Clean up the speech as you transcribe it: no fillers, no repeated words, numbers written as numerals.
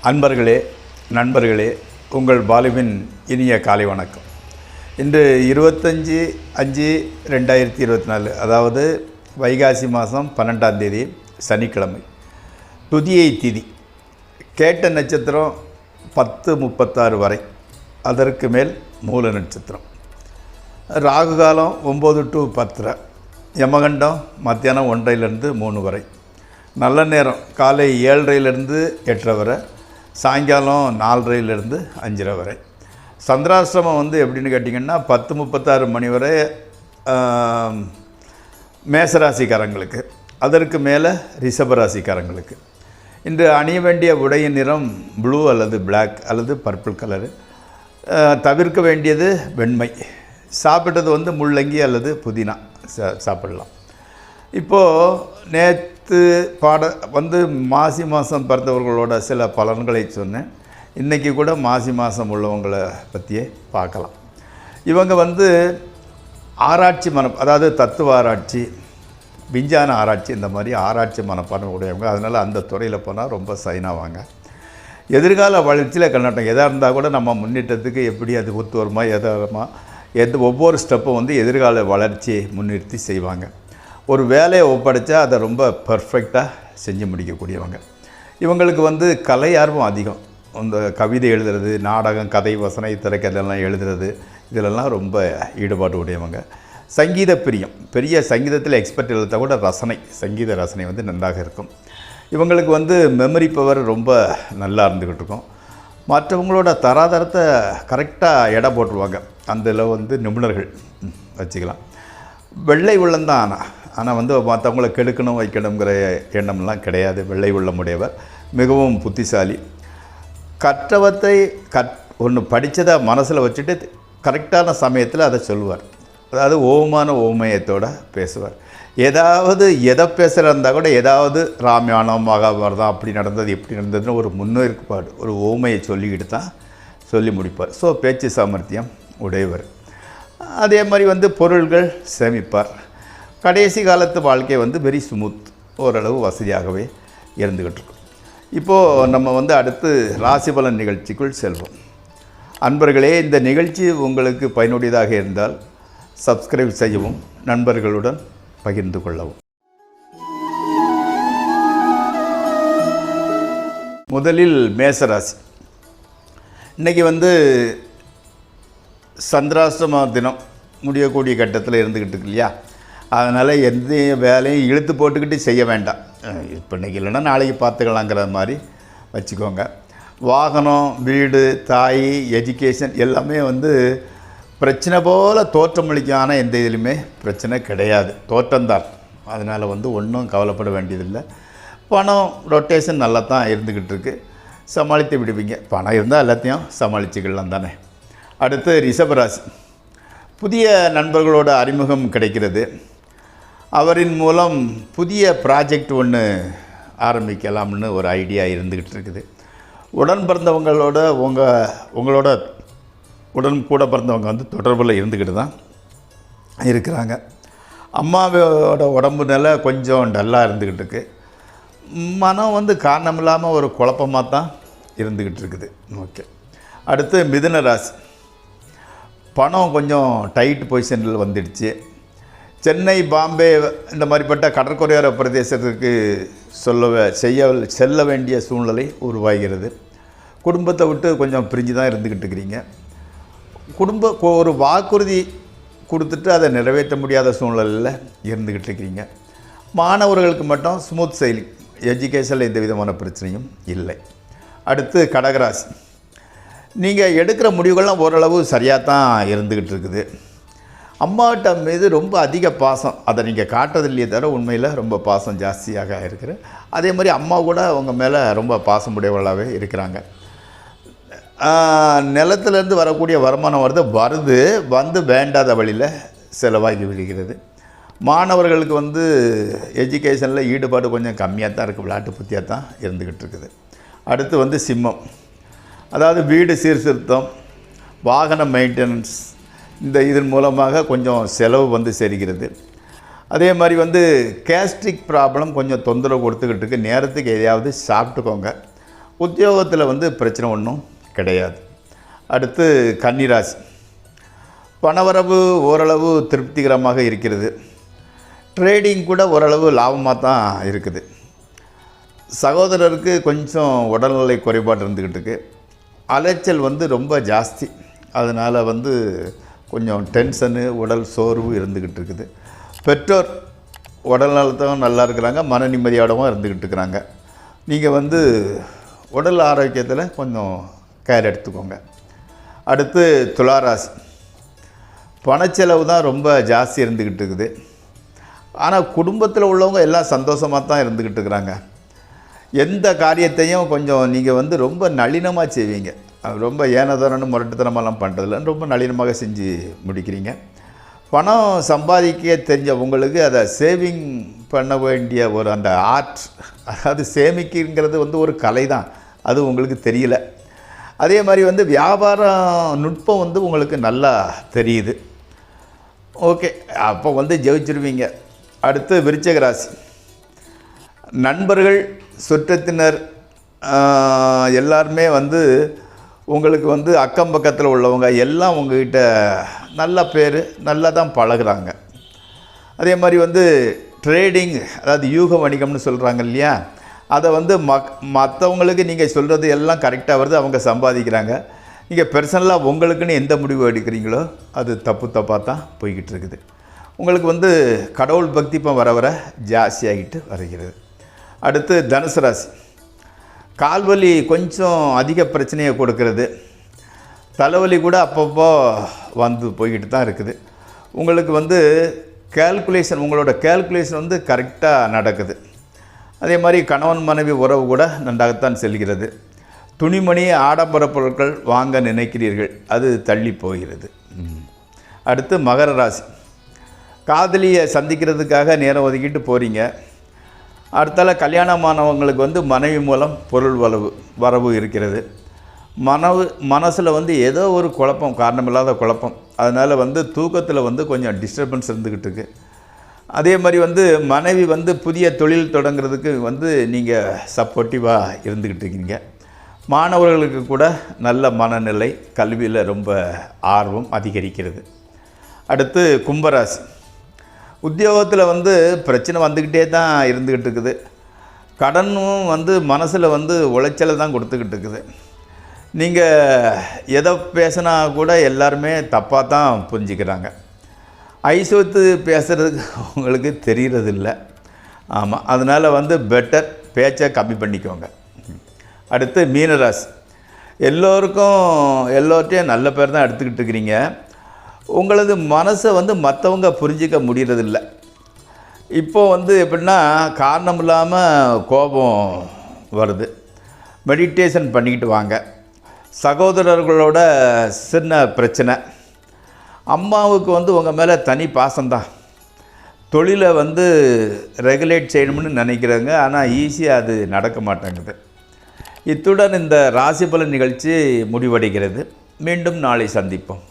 அன்பர்களே, நண்பர்களே, உங்கள் பாலுவின் இனிய காலை வணக்கம். இன்று 25/5/2024, அதாவது வைகாசி மாதம் 12ஆம் தேதி சனிக்கிழமை. துதியை திதி. கேட்ட நட்சத்திரம் 10:36 வரை, அதற்கு மேல் மூல நட்சத்திரம். ராகு காலம் 9 to 10, யமகண்டம் மத்தியானம் 1:00 3 வரை. நல்ல நேரம் காலை 7:30 8:00 வரை, சாயங்காலம் 4:30 5:30 வரை. சந்திராசிரமம் எப்படின்னு கேட்டிங்கன்னா 10:36 மணி வரை மேசராசிக்காரங்களுக்கு, அதற்கு மேலே ரிஷபராசிக்காரங்களுக்கு. இன்று அணிய வேண்டிய உடையின் நிறம் ப்ளூ அல்லது பிளாக் அல்லது பர்பிள் கலரு. தவிர்க்க வேண்டியது வெண்மை. சாப்பிட்டது முள்ளங்கி அல்லது புதினா சாப்பிடலாம். இப்போது நேற்று மாசி மாதம் பிறந்தவர்களோட சில பலன்களை சொன்னேன். இன்றைக்கி கூட மாசி மாதம் உள்ளவங்களை பற்றியே பார்க்கலாம். இவங்க ஆராய்ச்சி அதாவது தத்துவ ஆராய்ச்சி, விஞ்ஞான ஆராய்ச்சி, இந்த மாதிரி ஆராய்ச்சி மனப்பான்மை உடையவங்க. அதனால் அந்த துறையில் போனால் ரொம்ப சைனாவாங்க. எதிர்கால வளர்ச்சியில் கண்ணாட்டம் எதாக இருந்தால் கூட நம்ம முன்னேற்றத்துக்கு எப்படி அது ஒத்து வருமா, ஒவ்வொரு ஸ்டெப்பும் எதிர்கால வளர்ச்சியை முன்னிறுத்தி செய்வாங்க. ஒரு வேலையை ஒப்படைச்சா அதை ரொம்ப பர்ஃபெக்டாக செஞ்சு முடிக்கக்கூடியவங்க. இவங்களுக்கு கலை ஆர்வம் அதிகம். அந்த கவிதை எழுதுறது, நாடகம், கதை, வசனை, திரைக்கதையெல்லாம் எழுதுறது, இதிலெல்லாம் ரொம்ப ஈடுபாடு உடையவங்க. சங்கீத பிரியம், பெரிய சங்கீதத்தில் எக்ஸ்பர்ட் எழுத கூட சங்கீத ரசனை நன்றாக இருக்கும். இவங்களுக்கு மெமரி பவர் ரொம்ப நல்லா இருந்துக்கிட்டு இருக்கும். மற்றவங்களோட தராதரத்தை கரெக்டாக எடை போட்டுருவாங்க. அதில் நிபுணர்கள் வச்சுக்கலாம். வெள்ளை உள்ளம்தான். ஆனால் மற்றவங்களை கெடுக்கணும் வைக்கணுங்கிற எண்ணம்லாம் கிடையாது. வெள்ளை உள்ளமுடையவர், மிகவும் புத்திசாலி. கற்றவத்தை ஒன்று படித்ததை மனசில் வச்சுட்டு கரெக்டான சமயத்தில் அதை சொல்லுவார். அதாவது ஓமயத்தோடு பேசுவார். எதை பேசுகிறா இருந்தால் கூட ராமாயணம், மகாபாரதம் அப்படி நடந்தது இப்படி நடந்ததுன்னு ஒரு முன்னேற்பாடு, ஒரு ஓமையை சொல்லிக்கிட்டு தான் சொல்லி முடிப்பார். ஸோ பேச்சு சாமர்த்தியம் உடையவர். அதே மாதிரி பொருள்கள் சேமிப்பார். கடைசி காலத்து வாழ்க்கை வெரி ஸ்மூத், ஓரளவு வசதியாகவே இருந்துக்கிட்டு இருக்கும். இப்போது நம்ம அடுத்து ராசி பலன் நிகழ்ச்சிக்குள் செல்வோம். அன்பர்களே, இந்த நிகழ்ச்சி உங்களுக்கு பயனுடையதாக இருந்தால் சப்ஸ்கிரைப் செய்யவும், நண்பர்களுடன் பகிர்ந்து கொள்ளவும். முதலில் மேசராசி. இன்றைக்கி சந்திராசிரம தினம் முடியக்கூடிய கட்டத்தில் இருந்துக்கிட்டு இருக்கு இல்லையா? அதனால் எந்த வேலையும் இழுத்து போட்டுக்கிட்டு செய்ய வேண்டாம். இப்போ இன்றைக்கி இல்லைன்னா நாளைக்கு பார்த்துக்கலாங்கிற மாதிரி வச்சுக்கோங்க. வாகனம், வீடு, தாய், எஜுகேஷன் எல்லாமே பிரச்சனை போல் தோற்றமளிக்கும். ஆனால் எந்த இதுலையுமே பிரச்சனை கிடையாது, தோற்றம்தான். அதனால் ஒன்றும் கவலைப்பட வேண்டியதில்லை. பணம் ரொட்டேஷன் நல்லா தான் இருந்துக்கிட்டு இருக்கு, சமாளித்து விடுவீங்க. பணம் இருந்தால் எல்லாத்தையும் சமாளிச்சுக்கலாம் தானே. அடுத்து ரிஷபராசி. புதிய நண்பர்களோட அறிமுகம் கிடைக்கிறது. அவரின் மூலம் புதிய ப்ராஜெக்ட் ஒன்று ஆரம்பிக்கலாம்னு ஒரு ஐடியா இருந்துக்கிட்டு இருக்குது. உடன் பிறந்தவங்களோட உங்களோட கூட பிறந்தவங்க தொடர்பில் இருந்துக்கிட்டு தான் இருக்கிறாங்க. அம்மாவோட உடம்பு நிலை கொஞ்சம் டல்லாக இருந்துக்கிட்டு இருக்குது. மனம் காரணம் இல்லாமல் ஒரு குழப்பமாக தான் இருந்துக்கிட்டு இருக்குது. ஓகே. அடுத்து மிதுன ராசி. பணம் கொஞ்சம் டைட் பொசிஷனில் வந்துடுச்சு. சென்னை, பாம்பே இந்த மாதிரிப்பட்ட கடற்கரையோர பிரதேசத்துக்கு செல்ல வேண்டிய சூழ்நிலை உருவாகிறது. குடும்பத்தை விட்டு கொஞ்சம் பிரிஞ்சு தான் இருந்துக்கிட்டு இருக்கிறீங்க. ஒரு வாக்குறுதி கொடுத்துட்டு அதை நிறைவேற்ற முடியாத சூழ்நிலையில் இருந்துக்கிட்டு இருக்கிறீங்க. மாணவர்களுக்கு மட்டும் ஸ்மூத் சைலிங், எஜுகேஷனில் எந்த விதமான பிரச்சனையும் இல்லை. அடுத்து கடகராசி. நீங்கள் எடுக்கிற முடிவுகள்லாம் ஓரளவு சரியாக தான் இருந்துக்கிட்டு இருக்குது. அம்மாட்ட மீது ரொம்ப அதிக பாசம், அதை நீங்கள் காட்டுறதில்லையே தவிர உண்மையில் ரொம்ப பாசம் ஜாஸ்தியாக இருக்குது. அதே மாதிரி அம்மா கூட உங்கள் மேலே ரொம்ப பாசமுடையவர்களாகவே இருக்கிறாங்க. நிலத்திலேருந்து வரக்கூடிய வருமானம் வருது வேண்டாத வழியில் செலவாகி விடுகிறது. மாணவர்களுக்கு எஜுகேஷனில் ஈடுபாடு கொஞ்சம் கம்மியாக தான் இருக்குது, விளையாட்டு புத்தியாக தான் இருந்துக்கிட்டு இருக்குது. அடுத்து சிம்மம். அதாவது வீடு சீர்திருத்தம், வாகன மெயின்டெனன்ஸ், இதன் மூலமாக கொஞ்சம் செலவு சேர்கிறது. அதே மாதிரி கேஸ்ட்ரிக் ப்ராப்ளம் கொஞ்சம் தொந்தரவு கொடுத்துக்கிட்டு இருக்கு. நேரத்துக்கு எதையாவது சாப்பிட்டுக்கோங்க. உத்தியோகத்தில் வந்து பிரச்சனை ஒன்றும் கிடையாது. அடுத்து கன்னிராசி. பணவரவு ஓரளவு திருப்திகரமாக இருக்கிறது. ட்ரேடிங் கூட ஓரளவு லாபமாக தான் இருக்குது. சகோதரருக்கு கொஞ்சம் உடல்நிலை குறைபாடு இருந்துக்கிட்டு இருக்குது. அலைச்சல் வந்து ரொம்ப ஜாஸ்தி. அதனால் வந்து கொஞ்சம் டென்ஷனு, உடல் சோர்வு இருந்துக்கிட்டு இருக்குது. பெற்றோர் உடல் நலத்தும் நல்லா இருக்கிறாங்க, மன நிம்மதியோடவும் இருந்துக்கிட்டு இருக்கிறாங்க. நீங்கள் வந்து உடல் ஆரோக்கியத்தில் கொஞ்சம் கேர் எடுத்துக்கோங்க. அடுத்து துளாராசி. பணச்செலவு தான் ரொம்ப ஜாஸ்தி இருந்துக்கிட்டு இருக்குது. ஆனால் குடும்பத்தில் உள்ளவங்க எல்லாம் சந்தோஷமாக தான் இருந்துக்கிட்டு இருக்கிறாங்க. எந்த காரியத்தையும் கொஞ்சம் நீங்கள் வந்து ரொம்ப நளினமாக செய்வீங்க. ரொம்ப ஏனதானு முரட்டுத்தனமெல்லாம் பண்ணுறதில்ல, ரொம்ப நளினமாக செஞ்சு முடிக்கிறீங்க. பணம் சம்பாதிக்க தெரிஞ்ச உங்களுக்கு அதை சேவிங் பண்ண வேண்டிய ஒரு அந்த ஆர்ட், அதாவது சேமிக்குங்கிறது வந்து ஒரு கலை தான், அது உங்களுக்கு தெரியல. அதே மாதிரி வந்து வியாபாரம் நுட்பம் வந்து உங்களுக்கு நல்லா தெரியுது. ஓகே, அப்போ வந்து ஜெயிச்சிருவீங்க. அடுத்து விருச்சிக ராசி. நண்பர்கள், சுற்றத்தினர் எல்லாருமே வந்து உங்களுக்கு வந்து அக்கம் பக்கத்தில் உள்ளவங்க எல்லாம் உங்கள்கிட்ட நல்ல பேர், நல்லா தான் பழகுறாங்க. அதே மாதிரி வந்து ட்ரேடிங், அதாவது யூக வணிகம்னு சொல்கிறாங்க இல்லையா, அதை வந்து மற்றவங்களுக்கு நீங்கள் சொல்கிறது எல்லாம் கரெக்டாக வருது, அவங்க சம்பாதிக்கிறாங்க. நீங்கள் பர்சனலாக உங்களுக்குன்னு எந்த முடிவு எடுக்கிறீங்களோ அது தப்பாக தான் போய்கிட்டு இருக்குது. உங்களுக்கு வந்து கடவுள் பக்தி இப்போ வர வர ஜாஸ்தியாகிட்டு வருகிறது. அடுத்து தனுசு ராசி. கால்வலி கொஞ்சம் அதிக பிரச்சனையை கொடுக்கறது. தலைவலி கூட அப்பப்போ வந்து போய்கிட்டு தான் இருக்குது. உங்களுக்கு வந்து கேல்குலேஷன், உங்களோட கேல்குலேஷன் வந்து கரெக்டாக நடக்குது. அதே மாதிரி கணவன் மனைவி உறவு கூட நன்றாகத்தான் செல்கிறது. துணிமணி, ஆடம்பர பொருட்கள் வாங்க நினைக்கிறீர்கள், அது தள்ளி போகிறது. அடுத்து மகர ராசி. காதலியை சந்திக்கிறதுக்காக நேரம் ஒதுக்கிட்டு போகிறீங்க. அடுத்தால கல்யாணமானவங்களுக்கு வந்து மனைவி மூலம் பொருள் வரவு இருக்கிறது. மனசில் வந்து ஏதோ ஒரு குழப்பம், காரணமில்லாத குழப்பம். அதனால் வந்து தூக்கத்தில் வந்து கொஞ்சம் டிஸ்டர்பன்ஸ் இருந்துக்கிட்டு இருக்குது. அதே மாதிரி வந்து மனைவி வந்து புதிய தொழில் தொடங்குறதுக்கு வந்து நீங்கள் சப்போர்ட்டிவாக இருந்துக்கிட்டு இருக்கீங்க. மாணவர்களுக்கு கூட நல்ல மனநிலை, கல்வியில் ரொம்ப ஆர்வம் அதிகரிக்கிறது. அடுத்து கும்பராசி. உத்தியோகத்தில் வந்து பிரச்சனை வந்துக்கிட்டே தான் இருந்துக்கிட்டு இருக்குது. கடனும் வந்து மனசில் வந்து உளைச்சலை தான் கொடுத்துக்கிட்டு இருக்குது. நீங்கள் எதை பேசினா கூட எல்லாருமே தப்பாக தான் புரிஞ்சுக்கிறாங்க. ஐசோத்து பேசுகிறதுக்கு உங்களுக்கு தெரிகிறதில்ல. ஆமாம், அதனால் வந்து பெட்டர் பேச்சை கம்மி பண்ணிக்கோங்க. அடுத்து மீனராசி. எல்லோர்ட்டையும் நல்ல பேர் தான் எடுத்துக்கிட்டு இருக்கிறீங்க. உங்களது மனசை வந்து மற்றவங்க புரிஞ்சிக்க முடியறதில்ல. இப்போது வந்து எப்படின்னா, காரணம் இல்லாமல் கோபம் வருது. மெடிடேஷன் பண்ணிக்கிட்டு வாங்க. சகோதரர்களோட சின்ன பிரச்சனை. அம்மாவுக்கு வந்து உங்கள் மேலே தனி பாசம்தான். தொழிலை வந்து ரெகுலேட் செய்யணும்னு நினைக்கிறாங்க, ஆனால் ஈஸியாக அது நடக்க மாட்டேங்குது. இத்துடன் இந்த ராசி பலன் நிகழ்ச்சி முடிவடைகிறது. மீண்டும் நாளை சந்திப்போம்.